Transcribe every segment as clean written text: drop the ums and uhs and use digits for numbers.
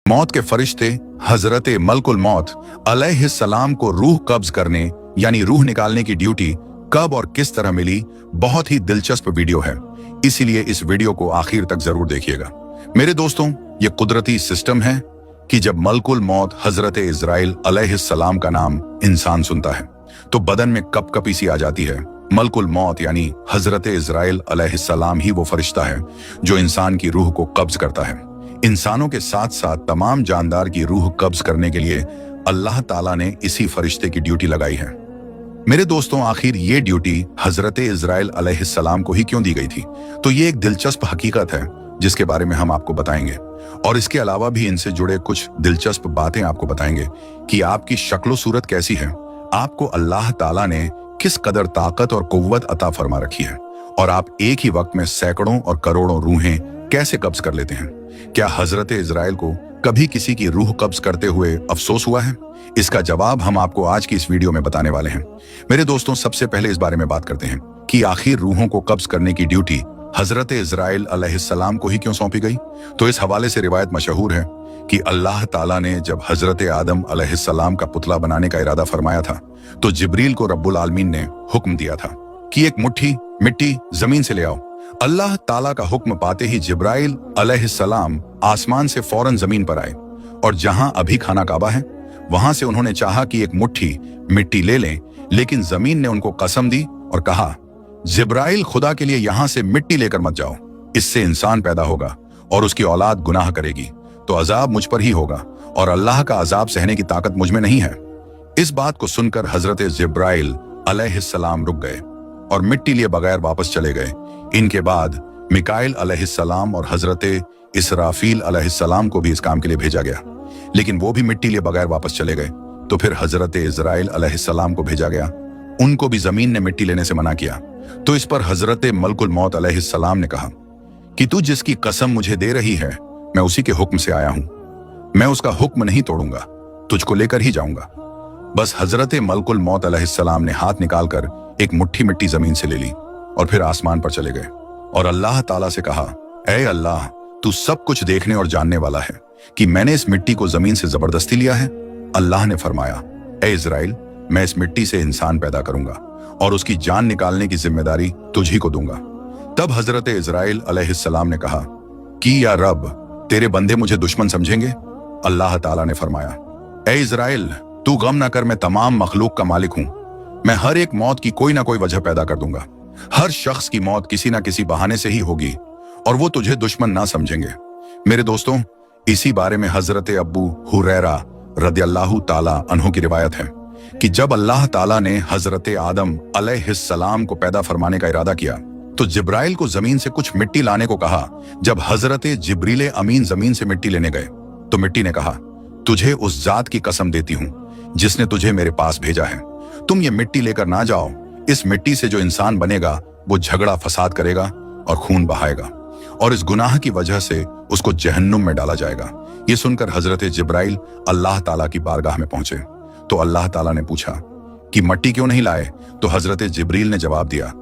मौत के फरिश्ते हजरत मलकुल मौत अलैहिस्सलाम को रूह कब्ज करने यानी रूह निकालने की ड्यूटी कब और किस तरह मिली, बहुत ही दिलचस्प वीडियो है, इसीलिए इस वीडियो को आखिर तक जरूर देखिएगा। मेरे दोस्तों, ये कुदरती सिस्टम है कि जब मलकुल मौत हजरत इजराइल अलैहिस्सलाम का नाम इंसान सुनता है तो बदन में कपकपी सी आ जाती है। मलकुल मौत यानी हजरत इजराइल अलैहिस्सलाम ही वो फरिश्ता है जो इंसान की रूह को कब्ज करता है। इंसानों के साथ साथ तमाम जानदार की रूह कब्ज करने के लिए अल्लाह ताला ने इसी फरिश्ते की ड्यूटी लगाई है। मेरे दोस्तों, आखिर ये ड्यूटी हजरत इजराइल अलैहिस्सलाम को ही क्यों दी गई थी? तो ये एक दिलचस्प हकीकत है जिसके बारे में हम आपको बताएंगे, और इसके अलावा भी इनसे जुड़े कुछ दिलचस्प बातें आपको बताएंगे कि आपकी शक्लो सूरत कैसी है, आपको अल्लाह ताला ने किस कदर ताकत और कुव्वत अता फरमा रखी है, और आप एक ही वक्त में सैकड़ों और करोड़ों रूहें कैसे कब्ज कर लेते हैं। क्या हजरत इजराइल को कभी किसी की रूह कब्ज करते हुए अफसोस हुआ है? इसका जवाब हम आपको आज की इस वीडियो में बताने वाले हैं। मेरे दोस्तों, सबसे पहले इस बारे में बात करते हैं कि आखिर रूहों को कब्ज करने की ड्यूटी हजरत इजराइल अलैहिस्सलाम को ही क्यों सौंपी गई। तो इस हवाले से रिवायत मशहूर है कि अल्लाह ताला ने जब हजरत आदम अलैहिस्सलाम का पुतला बनाने का इरादा फरमाया था तो जिब्रील को रब्बुल आलमीन ने हुक्म दिया था कि एक मुट्ठी मिट्टी जमीन से ले आओ। अल्लाह ताला का हुक्म पाते ही जिब्राइल अलैहिस्सलाम आसमान से फौरन जमीन पर आए, और जहां अभी खाना काबा है वहां से उन्होंने चाहा कि एक मुट्ठी मिट्टी ले लें, लेकिन जमीन ने उनको कसम दी और कहा, जिब्राइल, खुदा के लिए यहां से मिट्टी लेकर मत जाओ, इससे इंसान पैदा होगा और उसकी औलाद गुनाह करेगी तो अजाब मुझ पर ही होगा, और अल्लाह का अजाब सहने की ताकत मुझ में नहीं है। इस बात को सुनकर हजरत जिब्राइल अलैहिस्सलाम रुक गए और मिट्टी लिए बगैर वापस चले गए। इनके बाद मिकाइल अलैहिस्सलाम और हजरत इसराफील अलैहिस्सलाम को भी इस काम के लिए भेजा गया, लेकिन वो भी मिट्टी लिए बगैर वापस चले गए। तो फिर हजरत इजराइल अलैहिस्सलाम को भेजा गया, उनको भी जमीन ने मिट्टी लेने से मना किया। तो इस पर हजरत मलकुल मौत अलैहिस्सलाम ने कहा कि तू जिसकी कसम मुझे दे रही है मैं उसी के हुक्म से आया हूं, मैं उसका हुक्म नहीं तोड़ूंगा, तुझको लेकर ही जाऊंगा। बस हजरत मलकुल मौत अलैहिस्सलाम ने हाथ निकालकर एक मुट्ठी मिट्टी जमीन से ले ली और फिर आसमान पर चले गए और अल्लाह ताला से कहा, ऐ अल्लाह, तू सब कुछ देखने और जानने वाला है कि मैंने इस मिट्टी को जमीन से जबरदस्ती लिया है। अल्लाह ने फरमाया, ऐ इजराइल, मैं इस मिट्टी से इंसान पैदा करूंगा और उसकी जान निकालने की जिम्मेदारी तुझी को दूंगा। तब हजरत इजराइल अलैहिस्सलाम ने कहा कि या रब, तेरे बंदे मुझे दुश्मन समझेंगे? अल्लाह ताला ने फरमाया, ऐ इजराइल, तू गम ना कर, मैं तमाम मखलूक का मालिक हूं, मैं हर एक मौत की कोई ना कोई वजह पैदा कर दूंगा, हर शख्स की मौत किसी ना किसी बहाने से ही होगी और वो तुझे दुश्मन ना समझेंगे। मेरे दोस्तों, इसी बारे में हजरत अबू हुरैरा रदियल्लाहु ताला अन्हु की रिवायत है कि जब अल्लाह ताला ने हजरत आदम अलैहिस्सलाम को पैदा फरमाने का इरादा किया तो जिब्राइल को जमीन से कुछ मिट्टी लाने को कहा। जब हजरत जिब्रील अमीन जमीन से मिट्टी लेने गए तो मिट्टी ने कहा, तुझे उस जात की कसम देती हूं जिसने तुझे मेरे पास भेजा है, तुम ये मिट्टी लेकर ना जाओ, इस मिट्टी से जो इंसान बनेगा वो झगड़ा फसाद करेगा और खून बहाएगा और इस गुनाह की वजह से उसको जहन्नुम में डाला जाएगा। ये सुनकर हजरत जिब्राइल अल्लाह ताला की बारगाह में पहुंचे तो अल्लाह ताला ने पूछा कि मट्टी क्यों नहीं लाए? तो हजरत जिब्रील ने जवाब दिया,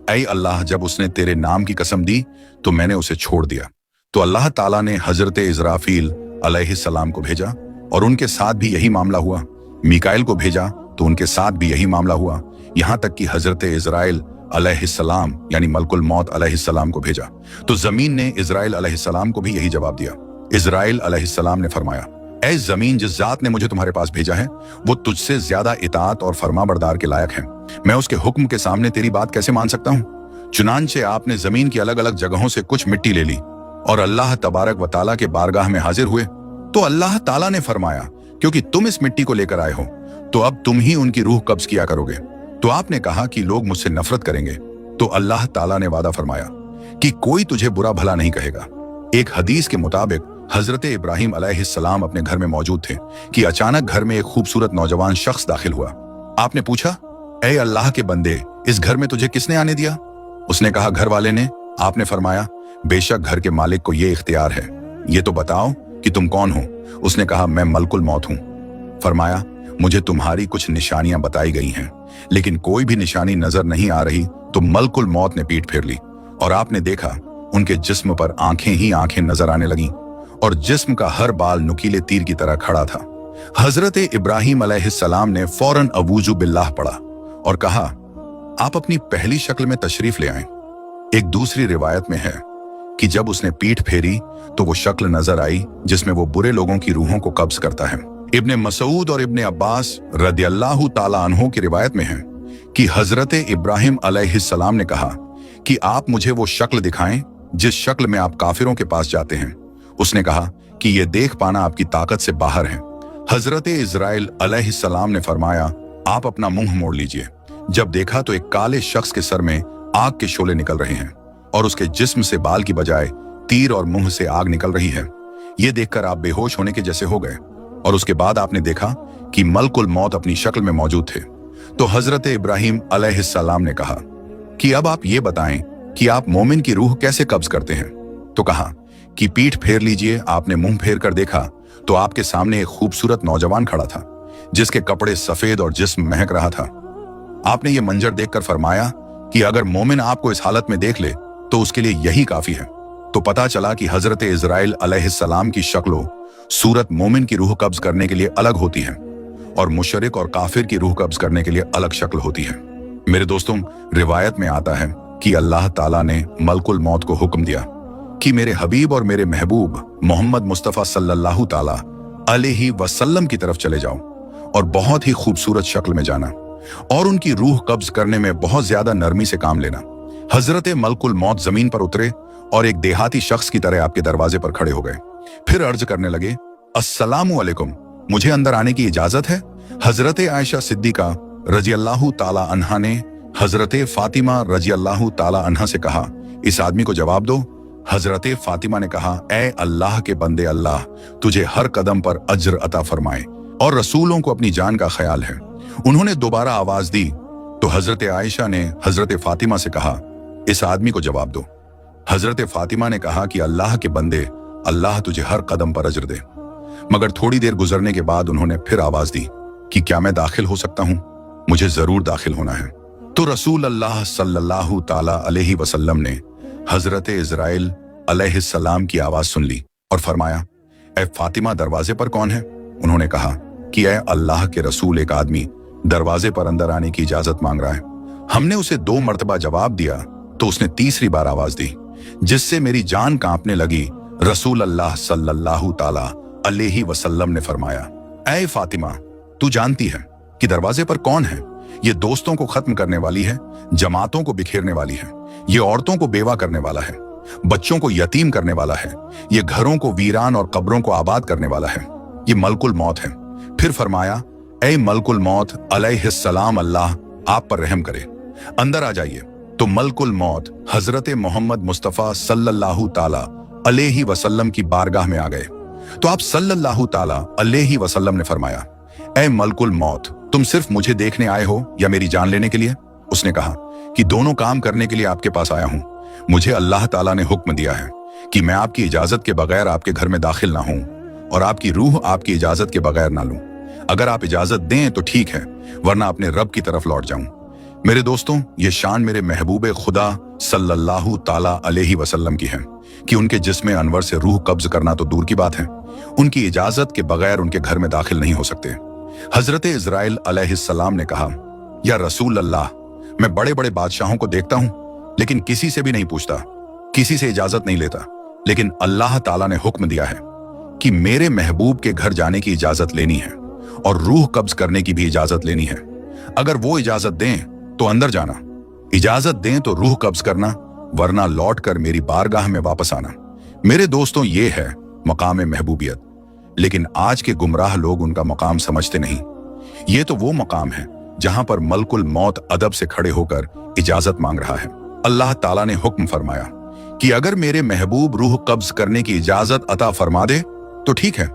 ऐ अल्लाह, जब उसने तेरे नाम की कसम दी तो मैंने उसे छोड़ दिया। तो अल्लाह ताला ने हजरत इजराफील अलैहिस्सलाम को भेजा और उनके साथ भी यही मामला हुआ। मिकाइल को भेजा तो उनके साथ भी यही मामला हुआ, यहां तक कि हजरत इजराइल अलैहिस्सलाम यानी मलकुल मौत अलैहिस्सलाम को भेजा तो जमीन ने इजराइल अलैहिस्सलाम को भी यही जवाब दिया। इजराइल अलैहिस्सलाम ने फरमाया, ऐ जमीन, जिस जात ने मुझे तुम्हारे पास भेजा है वो तुझसे ज्यादा इताअत और फरमाबरदार के लायक है, मैं उसके हुक्म के सामने तेरी बात कैसे मान सकता हूँ? चुनांचे आपने जमीन की अलग अलग जगहों से कुछ मिट्टी ले ली और अल्लाह तबारक व ताला के बारगाह में हाजिर हुए तो अल्लाह ताला ने फरमाया, क्योंकि तुम इस मिट्टी को लेकर आए हो तो अब तुम ही उनकी रूह कब्ज किया करोगे। तो आपने कहा कि लोग मुझसे नफरत करेंगे, तो अल्लाह ताला ने वादा फरमाया कि कोई तुझे बुरा भला नहीं कहेगा। एक हदीस के मुताबिक हजरत इब्राहिम अलैहिस्सलाम अपने घर में मौजूद थे कि अचानक घर में एक खूबसूरत नौजवान शख्स दाखिल हुआ। आपने पूछा, ऐ अल्लाह के बंदे, इस घर में तुझे किसने आने दिया? उसने कहा, घर वाले ने। आपने फरमाया, बेशक घर के मालिक को ये इख्तियार है, ये तो बताओ कि तुम कौन हो? उसने कहा, मैं मलकुल मौत हूं। फरमाया, मुझे तुम्हारी कुछ निशानियां बताई गई हैं, लेकिन कोई भी निशानी नजर नहीं आ रही। तो मलकुल मौत ने पीठ फेर ली और आपने देखा उनके जिस्म पर आंखें ही आंखें नजर आने लगीं और जिस्म का हर बाल नुकीले तीर की तरह खड़ा था। हजरत इब्राहिम अलैहिस्सलाम ने फौरन अवूजु बिल्लाह पढ़ा और कहा, आप अपनी पहली शक्ल में तशरीफ ले आएं। एक दूसरी रिवायत में है कि जब उसने पीठ फेरी तो वो शक्ल नजर आई जिसमें वो बुरे लोगों की रूहों को कब्ज करता है। इब्ने मसूद और इब्ने अब्बास रदियल्लाहु ताला अन्हो की रिवायत में है कि हजरत इब्राहिम अलैहिस्सलाम ने कहा कि आप मुझे वो शक्ल दिखाएं जिस शक्ल में आप काफिरों के पास जाते हैं। उसने कहा कि ये देख पाना आपकी ताकत से बाहर है। हजरत इजराइल अलैहिस्सलाम ने फरमाया, आप अपना मुंह मोड़ लीजिए। जब देखा तो एक काले शख्स के सर में आग के शोले निकल रहे हैं और उसके जिस्म से बाल की बजाय तीर और मुंह से आग निकल रही है। ये देखकर आप बेहोश होने के जैसे हो गए और उसके बाद आपने देखा कि मलकुल मौत अपनी शक्ल में मौजूद थे। तो हजरत इब्राहिम अलैहिस्सलाम ने कहा कि अब आप ये बताएं कि आप मोमिन की रूह कैसे कब्ज करते हैं। तो कहा कि पीठ फेर लीजिए। आपने मुंह फेर कर देखा तो आपके सामने एक खूबसूरत नौजवान खड़ा था जिसके कपड़े सफेद और जिस्म महक रहा था। आपने ये मंजर देखकर फरमाया कि अगर मोमिन आपको इस हालत में देख ले तो उसके लिए यही काफी है। तो पता चला कि हजरत इजराइल अलैहिस्सलाम की शक्लो सूरत मोमिन की रूह कब्ज करने के लिए अलग होती है और मुशरिक और काफिर की रूह कब्ज करने के लिए अलग शक्ल होती है। मेरे दोस्तों, रिवायत में आता है कि अल्लाह ताला ने मलकुल मौत को हुक्म दिया कि मेरे हबीब और मेरे महबूब मोहम्मद मुस्तफ़ा सल्लल्लाहु ताला अलैहि वसल्लम की तरफ चले जाओ और बहुत ही खूबसूरत शक्ल में जाना और उनकी रूह कब्ज करने में बहुत ज्यादा नरमी से काम लेना। हजरत मलकुल मौत जमीन पर उतरे और एक देहाती शख्स की तरह आपके दरवाजे पर खड़े हो गए। फिर अर्ज करने लगे, अस्सलामु अलैकुम, मुझे अंदर आने की इजाजत है। हजरत आयशा सिद्दीका रजियल्लाहु ताला अन्हा ने हजरत फातिमा रजियल्लाहु ताला अन्हा से कहा, इस आदमी को जवाब दो। हजरत फातिमा ने कहा, ए अल्लाह के बंदे, अल्लाह तुझे हर कदम पर अज्र अता फरमाए और रसूलों को अपनी जान का ख्याल है। उन्होंने दोबारा आवाज दी तो हजरत आयशा ने हजरत फातिमा से कहा, इस आदमी को जवाब दो। हजरत फातिमा ने कहा कि अल्लाह के बंदे, अल्लाह तुझे हर कदम पर अज्र दे। मगर थोड़ी देर गुजरने के बाद उन्होंने फिर आवाज दी कि क्या मैं दाखिल हो सकता हूं? मुझे जरूर दाखिल होना है। तो रसूल अल्लाह सल्लल्लाहु ताला अलैहि वसल्लम ने हजरत इजराइल अलैहिस्सलाम की आवाज सुन ली और फरमाया, ए फातिमा, दरवाजे पर कौन है? उन्होंने कहा कि ए अल्लाह के रसूल, एक आदमी दरवाजे पर अंदर आने की इजाजत मांग रहा है। हमने उसे 2 मर्तबा जवाब दिया तो उसने तीसरी बार आवाज दी जिससे मेरी जान कांपने लगी। रसूल अल्लाह सल्लल्लाहु ताला अलैहि वसल्लम ने फरमाया, ऐ फातिमा, तू जानती है कि दरवाजे पर कौन है? ये दोस्तों को खत्म करने वाली है, जमातों को बिखेरने वाली है, ये औरतों को बेवा करने वाला है, बच्चों को यतीम करने वाला है, ये घरों को वीरान और कब्रों को आबाद करने वाला है। ये मलकुल मौत है। फिर फरमाया, ऐ मलकुल मौत अलैहिस्सलाम, अल्लाह आप पर रहम करे, अंदर आ जाइए। तो मलकुल मौत हजरत मोहम्मद मुस्तफ़ा सल्लल्लाहु ताला अलैहि वसल्लम की बारगाह में आ गए। तो आप सल्लल्लाहु ताला अलैहि वसल्लम ने फरमाया, ऐ मलकुल मौत, तुम सिर्फ मुझे देखने आए हो या मेरी जान लेने के लिए? उसने कहा कि दोनों काम करने के लिए आपके पास आया हूं। मुझे अल्लाह ताला ने हुक्म दिया है कि मैं आपकी इजाजत के बगैर आपके घर में दाखिल ना हूं और आपकी रूह आपकी इजाजत के बगैर ना लूं। अगर आप इजाजत दें तो ठीक है, वरना अपने रब की तरफ लौट जाऊं। मेरे दोस्तों, ये शान मेरे महबूब खुदा सल्लल्लाहु ताला अलैहि वसल्लम की है कि उनके जिस्म अनवर से रूह कब्ज करना तो दूर की बात है, उनकी इजाजत के बगैर उनके घर में दाखिल नहीं हो सकते। हजरत इजराइल अलैहिस्सलाम ने कहा, या रसूल अल्लाह, मैं बड़े बड़े बादशाहों को देखता हूं लेकिन किसी से भी नहीं पूछता, किसी से इजाजत नहीं लेता, लेकिन अल्लाह ताला ने हुक्म दिया है कि मेरे महबूब के घर जाने की इजाजत लेनी है और रूह कब्ज करने की भी इजाजत लेनी है। अगर वो इजाजत दें तो अंदर जाना, इजाजत दें तो रूह कब्ज करना, वरना लौट कर मेरी बारगाह में वापस आना। मेरे दोस्तों, ये है मकाम महबूबियत, लेकिन आज के गुमराह लोग उनका मकाम समझते नहीं। ये तो वो मकाम है जहां पर मलकुल मौत अदब से खड़े होकर इजाजत मांग रहा है। अल्लाह ताला ने हुक्म फरमाया कि अगर मेरे महबूब रूह कब्ज करने की इजाजत अता फरमा दे तो ठीक है,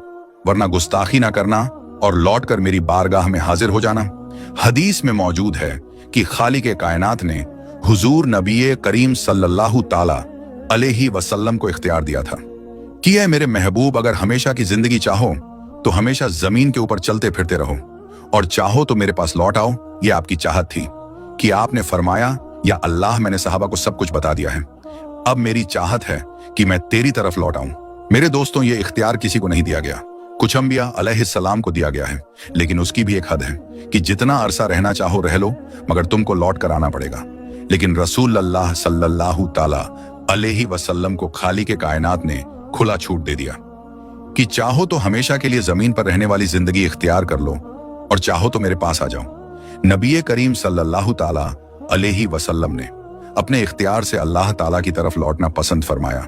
वरना गुस्ताखी ना करना और लौट कर मेरी बारगाह में हाजिर हो जाना। हदीस में मौजूद है कि खालिक कायनात ने हुजूर नबी करीम सल्लल्लाहु ताला अलैहि वसल्लम को इख्तियार दिया था कि ऐ मेरे महबूब, अगर हमेशा की जिंदगी चाहो तो हमेशा जमीन के ऊपर चलते फिरते रहो और चाहो तो मेरे पास लौट आओ। ये आपकी चाहत थी कि आपने फरमाया, या अल्लाह, मैंने सहाबा को सब कुछ बता दिया है, अब मेरी चाहत है कि मैं तेरी तरफ लौट आऊं। मेरे दोस्तों, ये इख्तियार किसी को नहीं दिया गया। कुछ अंबिया अलैहिस्सलाम को दिया गया है, लेकिन उसकी भी एक हद है कि जितना अरसा रहना चाहो रह लो, मगर तुमको लौट कर आना पड़ेगा। लेकिन रसूल अल्लाह सल्लल्लाहु ताला अलैहि वसल्लम को खालिक कायनात ने खुला छूट दे दिया कि चाहो तो हमेशा के लिए जमीन पर रहने वाली जिंदगी इख्तियार कर लो और चाहो तो मेरे पास आ जाओ। नबी करीम सल्लल्लाहु ताला अलैहि वसल्लम ने अपने इख्तियार से अल्लाह ताला की तरफ लौटना पसंद फरमाया।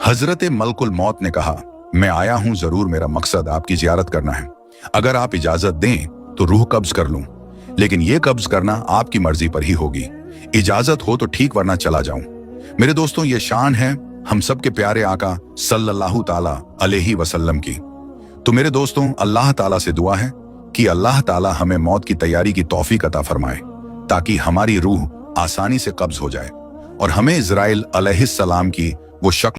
हजरत मलकुल मौत ने कहा, मैं आया हूं, जरूर मेरा मकसद आपकी जियारत करना है। अगर आप इजाजत दें तो रूह कब्ज कर लूं, लेकिन यह कब्ज करना आपकी मर्जी पर ही होगी। इजाजत हो तो ठीक, वरना चला जाऊं। मेरे दोस्तों, ये शान है हम सबके प्यारे आका सल्लल्लाहु ताला अलैहि वसल्लम की। तो मेरे दोस्तों, अल्लाह ताला से दुआ है कि अल्लाह ताला हमें मौत की तैयारी की तौफीक अता फरमाए, ताकि हमारी रूह आसानी से कब्ज हो जाए और हमें इज़राइल अलैहिस्सलाम की वो शक्ल